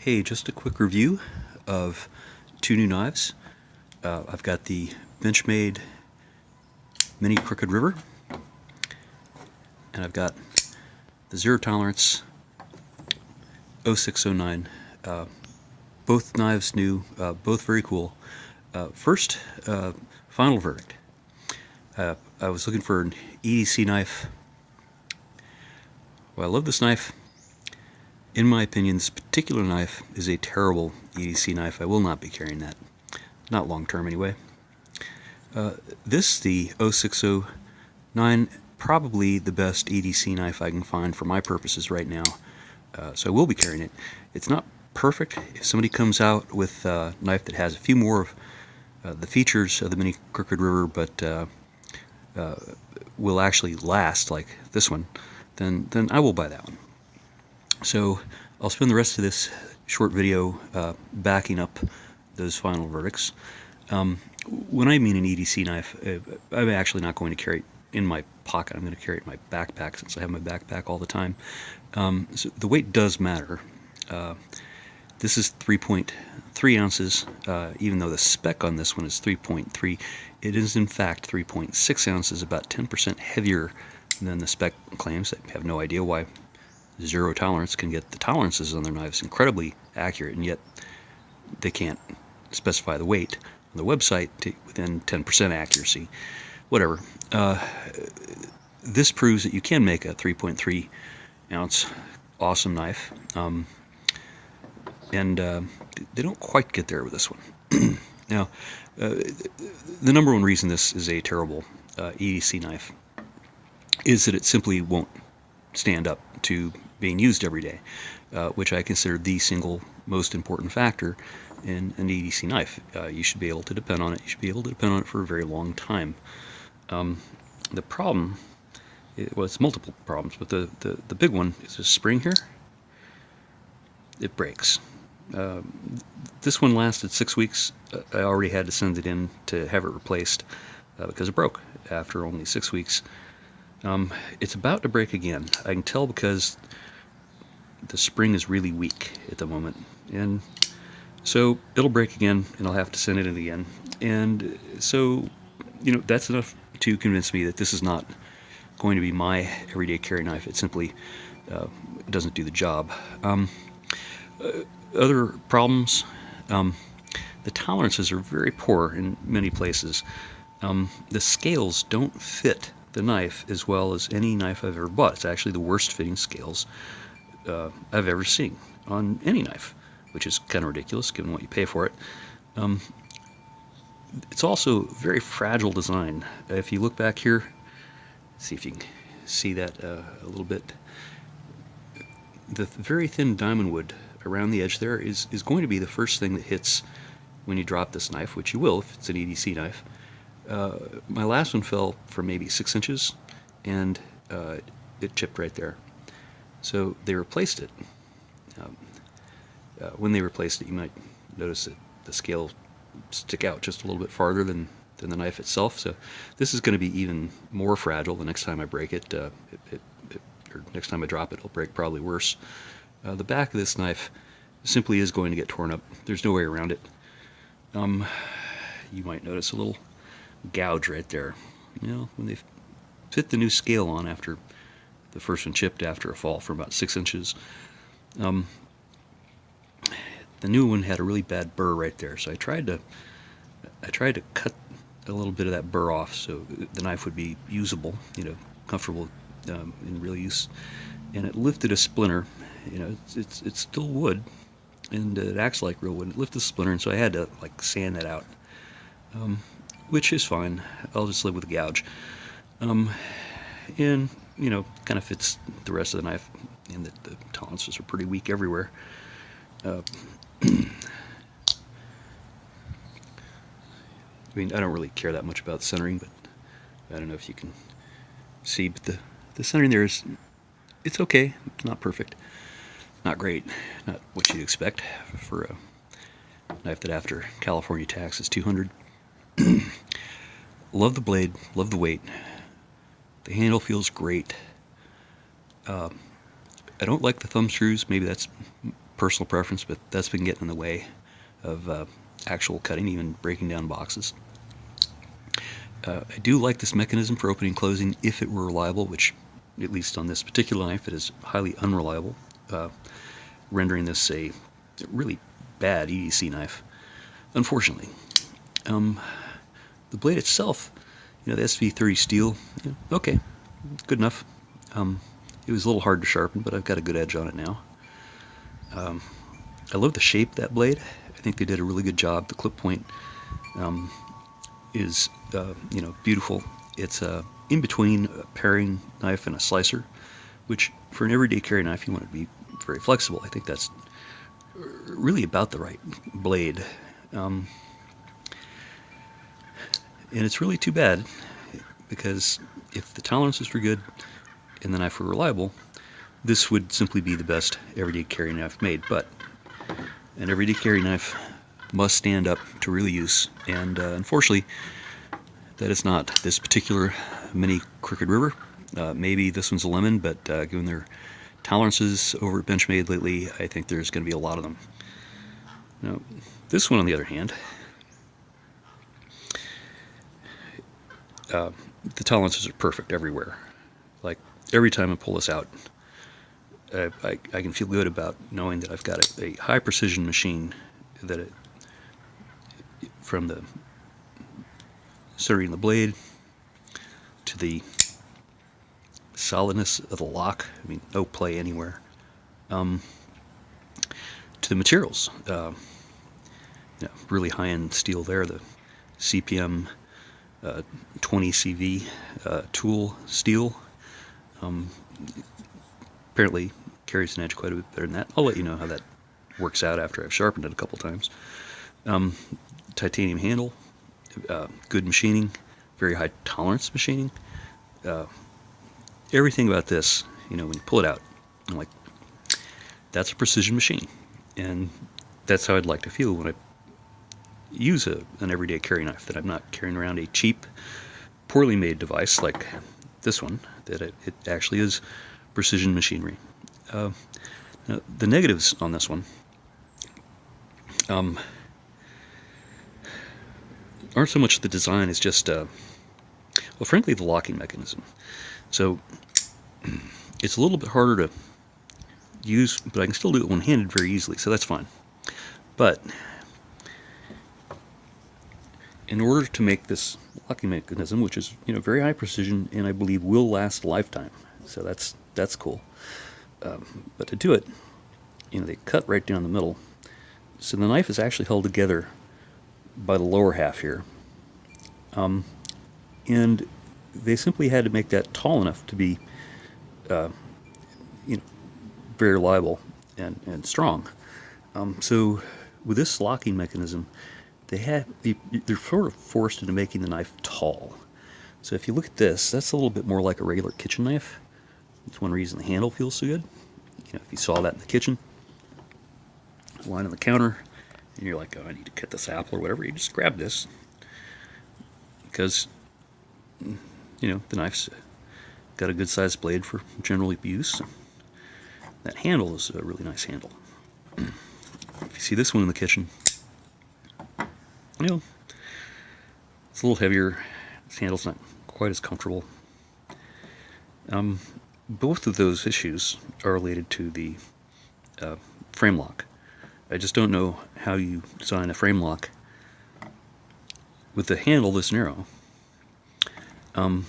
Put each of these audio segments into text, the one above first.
Hey, just a quick review of two new knives. I've got the Benchmade Mini Crooked River, and I've got the Zero Tolerance 0609. Both knives new, both very cool. First, final verdict. I was looking for an EDC knife. Well, I love this knife. In my opinion, this particular knife is a terrible EDC knife. I will not be carrying that. Not long term, anyway. This, the 0609, probably the best EDC knife I can find for my purposes right now. So I will be carrying it. It's not perfect. If somebody comes out with a knife that has a few more of the features of the Mini Crooked River, but will actually last like this one, then I will buy that one. So I'll spend the rest of this short video backing up those final verdicts. When I mean an EDC knife, I'm actually not going to carry it in my pocket. I'm going to carry it in my backpack since I have my backpack all the time. So the weight does matter. This is 3.3 ounces, even though the spec on this one is 3.3. It is in fact 3.6 ounces, about 10% heavier than the spec claims. I have no idea why Zero Tolerance can get the tolerances on their knives incredibly accurate, and yet they can't specify the weight on the website to within 10% accuracy. Whatever. This proves that you can make a 3.3 ounce awesome knife, and they don't quite get there with this one. Now, the number one reason this is a terrible EDC knife is that it simply won't stand up to being used every day, which I consider the single most important factor in an EDC knife. You should be able to depend on it. You should be able to depend on it for a very long time. The problem, well, it's multiple problems, but the big one is this spring here. It breaks. This one lasted 6 weeks. I already had to send it in to have it replaced because it broke after only 6 weeks. It's about to break again. I can tell because the spring is really weak at the moment, and so it'll break again, and I'll have to send it in again. And so, that's enough to convince me that this is not going to be my everyday carry knife. It simply doesn't do the job. Other problems, the tolerances are very poor in many places. The scales don't fit the knife as well as any knife I've ever bought. It's actually the worst fitting scales I've ever seen on any knife, which is kind of ridiculous given what you pay for it. It's also very fragile design. If you look back here, see if you can see that a little bit. The very thin diamond wood around the edge there is going to be the first thing that hits when you drop this knife, which you will if it's an EDC knife. My last one fell from maybe 6 inches, and it chipped right there. So they replaced it. When they replaced it, you might notice that the scale stick out just a little bit farther than the knife itself. So this is going to be even more fragile the next time I break it. Or next time I drop it, it'll break probably worse. The back of this knife simply is going to get torn up. There's no way around it. You might notice a little gouge right there. When they fit the new scale on after the first one chipped after a fall from about 6 inches, the new one had a really bad burr right there. So I tried to cut a little bit of that burr off so the knife would be usable, comfortable in real use. And it lifted a splinter. It's still wood, and it acts like real wood. It lifted a splinter, and so I had to sand that out, which is fine. I'll just live with a gouge. And kind of fits the rest of the knife, and the tolerances are pretty weak everywhere. I don't really care that much about centering, but I don't know if you can see, but the centering there it's okay. It's not perfect, not great, not what you'd expect for a knife that after California tax is $200. Love the blade, love the weight. The handle feels great. I don't like the thumb screws. Maybe that's personal preference, but that's been getting in the way of actual cutting, even breaking down boxes. I do like this mechanism for opening and closing if it were reliable, which, at least on this particular knife, it is highly unreliable, rendering this a really bad EDC knife, unfortunately. The blade itself, the SV30 steel, okay, good enough. It was a little hard to sharpen, but I've got a good edge on it now. I love the shape of that blade. I think they did a really good job. The clip point is beautiful. It's in between a paring knife and a slicer, which for an everyday carry knife you want to be very flexible. I think that's really about the right blade. And it's really too bad, because if the tolerances were good and the knife were reliable, this would simply be the best everyday carry knife made. But an everyday carry knife must stand up to real use, and unfortunately that is not this particular mini Crooked River. Maybe this one's a lemon, but given their tolerances over at Benchmade lately, I think there's going to be a lot of them. Now, this one, on the other hand, the tolerances are perfect everywhere. Like, every time I pull this out, I can feel good about knowing that I've got a high precision machine, that from the centering the blade to the solidness of the lock, I mean, no play anywhere, to the materials, really high-end steel there, the CPM 20 CV tool steel. Apparently carries an edge quite a bit better than that. I'll let you know how that works out after I've sharpened it a couple times. Titanium handle, good machining, very high tolerance machining. Everything about this, when you pull it out, I'm like, that's a precision machine. And that's how I'd like to feel when I use an everyday carry knife, that I'm not carrying around a cheap, poorly made device like this one, that it actually is precision machinery. Now, the negatives on this one aren't so much the design, it's just, frankly, the locking mechanism. So it's a little bit harder to use, but I can still do it one-handed very easily, so that's fine. But in order to make this locking mechanism, which is very high precision and I believe will last a lifetime, so that's cool. But to do it, they cut right down the middle, so the knife is actually held together by the lower half here, and they simply had to make that tall enough to be very reliable and strong. So with this locking mechanism, they're sort of forced into making the knife tall. So if you look at this, that's a little bit more like a regular kitchen knife. That's one reason the handle feels so good. If you saw that in the kitchen, lying on the counter, and you're like, oh, I need to cut this apple or whatever, you just grab this, because the knife's got a good sized blade for general use. That handle is a really nice handle. If you see this one in the kitchen, it's a little heavier. This handle's not quite as comfortable. Both of those issues are related to the frame lock. I just don't know how you design a frame lock with the handle this narrow. And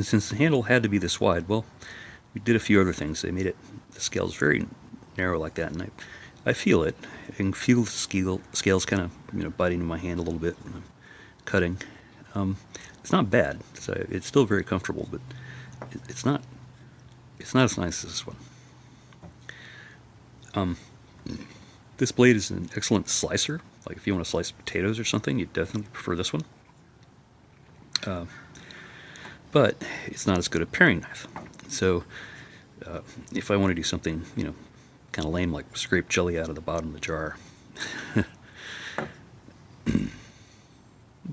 since the handle had to be this wide, well, we did a few other things. They made the scales very narrow like that, and I feel it. I can feel the scales kind of biting in my hand a little bit when I'm cutting. It's not bad. It's still very comfortable, but it's not as nice as this one. This blade is an excellent slicer. Like if you want to slice potatoes or something, you'd definitely prefer this one. But it's not as good a paring knife. So if I want to do something, kind of lame, like scrape jelly out of the bottom of the jar,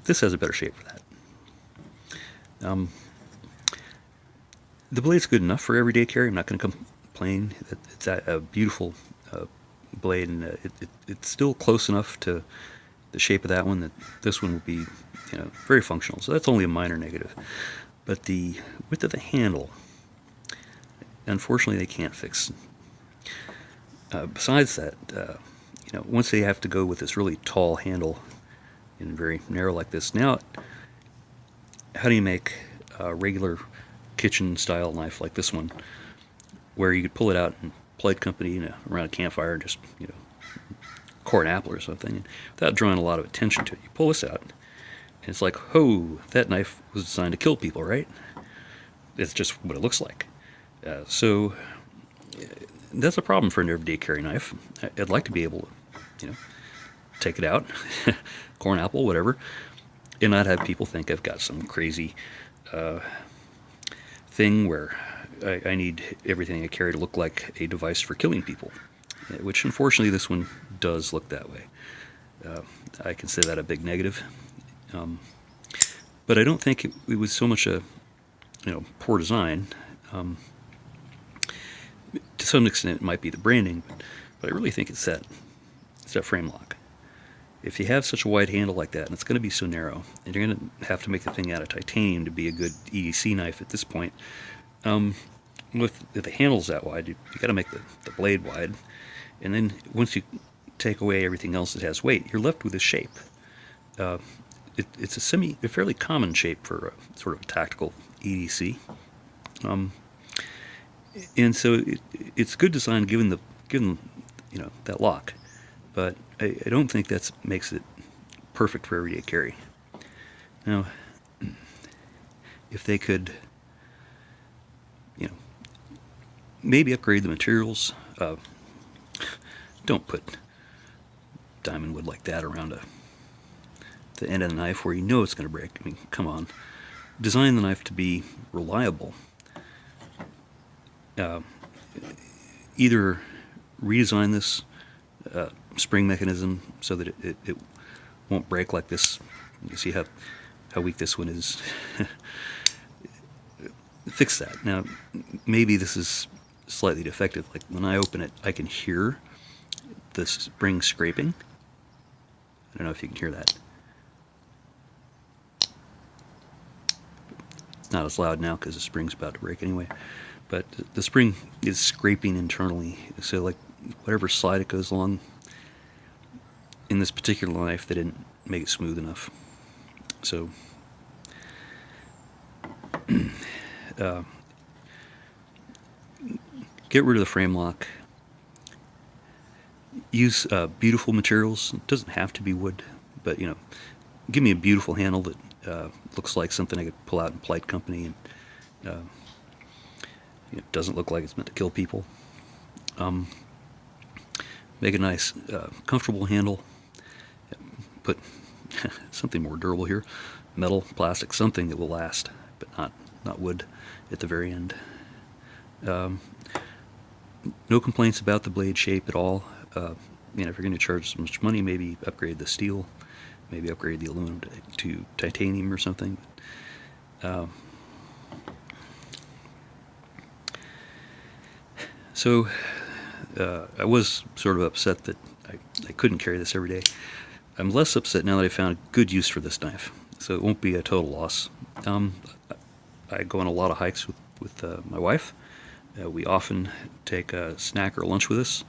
this has a better shape for that. The blade's good enough for everyday carry. I'm not going to complain. It's a beautiful blade, and it's still close enough to the shape of that one that this one will be, very functional. So that's only a minor negative. But the width of the handle, unfortunately, they can't fix. Besides that, once they have to go with this really tall handle and very narrow like this, now how do you make a regular kitchen-style knife like this one, where you could pull it out and plate company around a campfire and just core an apple or something, without drawing a lot of attention to it? You pull this out, and it's like, oh, that knife was designed to kill people, right? It's just what it looks like. So that's a problem for an everyday carry knife. I'd like to be able to, take it out, core an apple, whatever, and not have people think I've got some crazy thing where I need everything I carry to look like a device for killing people, which unfortunately this one does look that way. I consider that a big negative. But I don't think it was so much a poor design. To some extent, it might be the branding, but I really think it's that frame lock. If you have such a wide handle like that, and it's going to be so narrow, and you're going to have to make the thing out of titanium to be a good EDC knife at this point, if the handle's that wide, you got to make the blade wide, and then once you take away everything else that has weight, you're left with a shape. It's a fairly common shape for a sort of a tactical EDC, and so it's good design given that lock, but I don't think that makes it perfect for everyday carry. Now, if they could, maybe upgrade the materials. Don't put diamond wood like that around the end of the knife where it's going to break. I mean, come on. Design the knife to be reliable. Either redesign this spring mechanism so that it won't break like this. You see how weak this one is. Fix that. Now, maybe this is slightly defective. Like when I open it, I can hear the spring scraping. I don't know if you can hear that. It's not as loud now because the spring's about to break anyway. But the spring is scraping internally. So like whatever slide it goes along, in this particular knife, they didn't make it smooth enough. So get rid of the frame lock. Use beautiful materials. It doesn't have to be wood, but give me a beautiful handle that looks like something I could pull out in plate company, and it doesn't look like it's meant to kill people. Make a nice, comfortable handle. Put something more durable here, metal, plastic, something that will last, but not wood at the very end. No complaints about the blade shape at all. If you're going to charge so much money, maybe upgrade the steel, maybe upgrade the aluminum to titanium or something. So I was sort of upset that I couldn't carry this every day. I'm less upset now that I found a good use for this knife, so it won't be a total loss. I go on a lot of hikes with my wife. We often take a snack or lunch with us.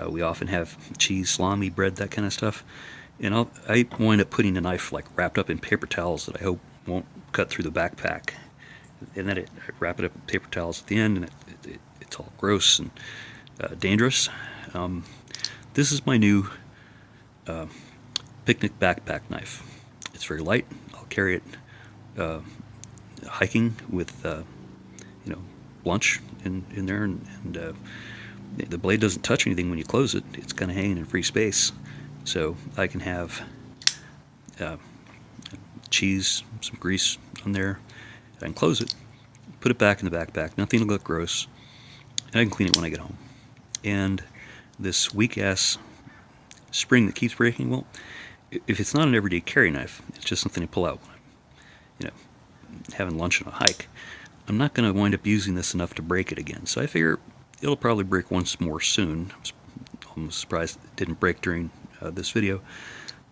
We often have cheese, salami, bread, that kind of stuff. And I wind up putting the knife like wrapped up in paper towels that I hope won't cut through the backpack. And then I wrap it up in paper towels at the end, and it's all gross and dangerous. This is my new picnic backpack knife. It's very light. I'll carry it hiking with lunch in there, and the blade doesn't touch anything when you close it. It's kind of hanging in free space, so I can have cheese, some grease on there. I can close it, put it back in the backpack. Nothing will look gross, and I can clean it when I get home. And this weak-ass spring that keeps breaking, well, if it's not an everyday carry knife, it's just something to pull out when I'm having lunch on a hike, I'm not going to wind up using this enough to break it again. So I figure it'll probably break once more soon, I'm surprised it didn't break during this video,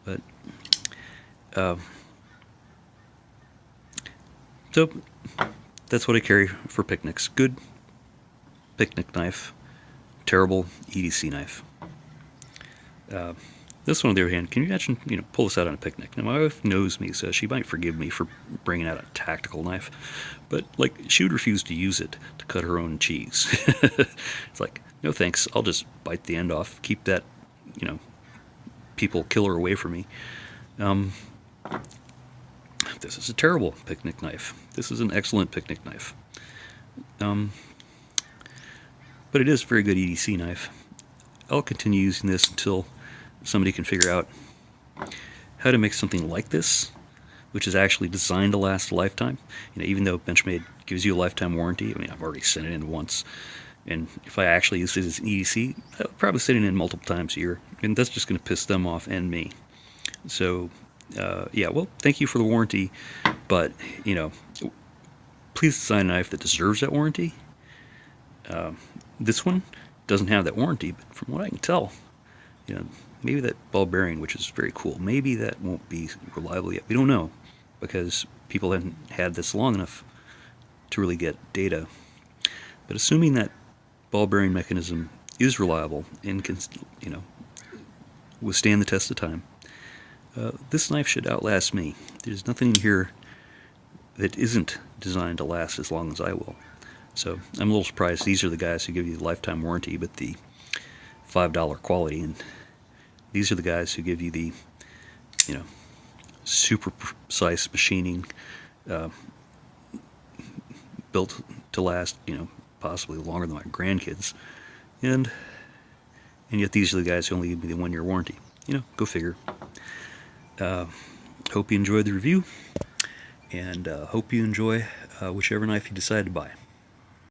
but so that's what I carry for picnics. Good picnic knife, terrible EDC knife. This one, on the other hand, can you imagine, pull this out on a picnic? Now, my wife knows me, so she might forgive me for bringing out a tactical knife, but, like, she would refuse to use it to cut her own cheese. It's like, no thanks, I'll just bite the end off, keep that, people killer away from me. This is a terrible picnic knife. This is an excellent picnic knife. But it is a very good EDC knife. I'll continue using this until somebody can figure out how to make something like this, which is actually designed to last a lifetime. Even though Benchmade gives you a lifetime warranty, I've already sent it in once, and if I actually use it as an EDC, I'll probably send it in multiple times a year, and that's just going to piss them off and me. So, yeah, well, thank you for the warranty, but, please design a knife that deserves that warranty. This one doesn't have that warranty, but from what I can tell, maybe that ball bearing, which is very cool, maybe that won't be reliable yet. We don't know, because people haven't had this long enough to really get data. But assuming that ball bearing mechanism is reliable and can, withstand the test of time, this knife should outlast me. There's nothing in here that isn't designed to last as long as I will. So I'm a little surprised these are the guys who give you the lifetime warranty but the $5 quality, and these are the guys who give you the, super precise machining, built to last, possibly longer than my grandkids, and yet these are the guys who only give me the 1-year warranty. Go figure. Hope you enjoyed the review, and hope you enjoy whichever knife you decide to buy.